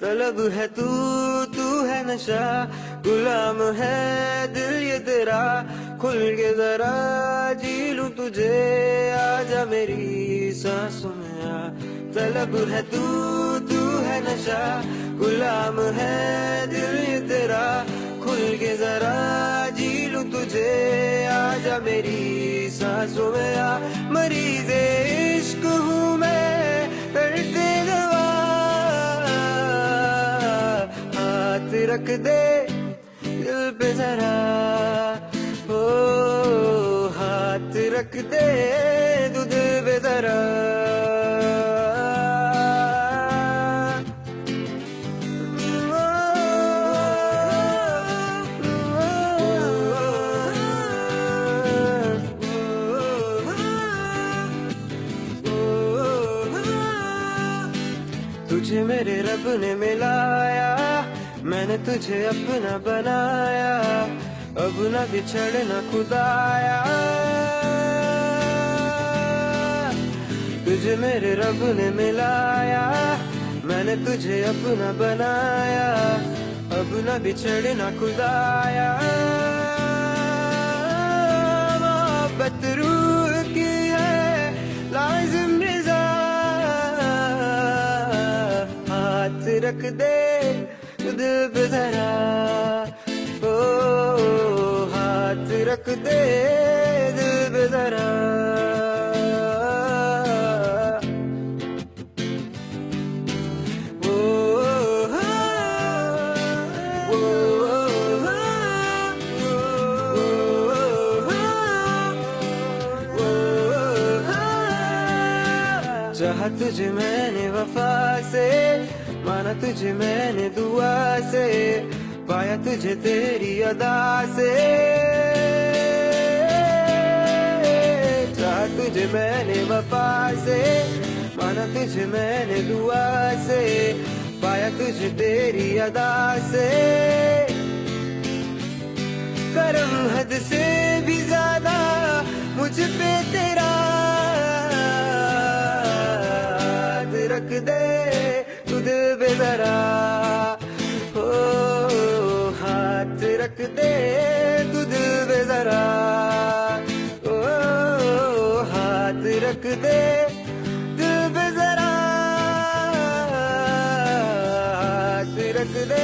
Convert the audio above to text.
तलब है तू, तू है नशा, गुलाम है दिल ये तेरा। खुल के जरा जी लूं तुझे, आजा मेरी सांसों में आ। तलब है तू, तू है नशा, गुलाम है दिल ये तेरा। खुल के जरा जी लूं तुझे, आजा मेरी सांसों में आ। मरीज़े इश्क हूँ मैं, तड़के दवा, हाथ रख दे दिल पे जरा, ओ हाथ रख दे तू दिल पे जरा। तुझे मेरे रब ने मिलाया, मैंने तुझे अपना बनाया, अब न बिछड़ना खुदाया। तुझे मेरे रब ने मिलाया, मैंने तुझे अपना बनाया, अब न बिछड़ना खुदाया। मोहब्बत रूह की है लाजिम रिज़ा, हाथ रख दे दिल पे जरा, ओ हाथ रख दे दिल पे जरा। ओ चाहा तुझे मैंने वफा से, माना तुझे मैंने दुआ से, पाया तुझे तेरी अदा से। चाहा तुझे मैंने वफा से, माना तुझे मैंने दुआ से, पाया तुझे तेरी अदा से। करम हद से भी ज्यादा मुझ पे तेरा, हाथ रख दे तू दिल पे जरा, ओ हाथ रख दे तू दिल पे जरा, ओ हाथ रख दे दिल पे जरा, हाथ रख दे।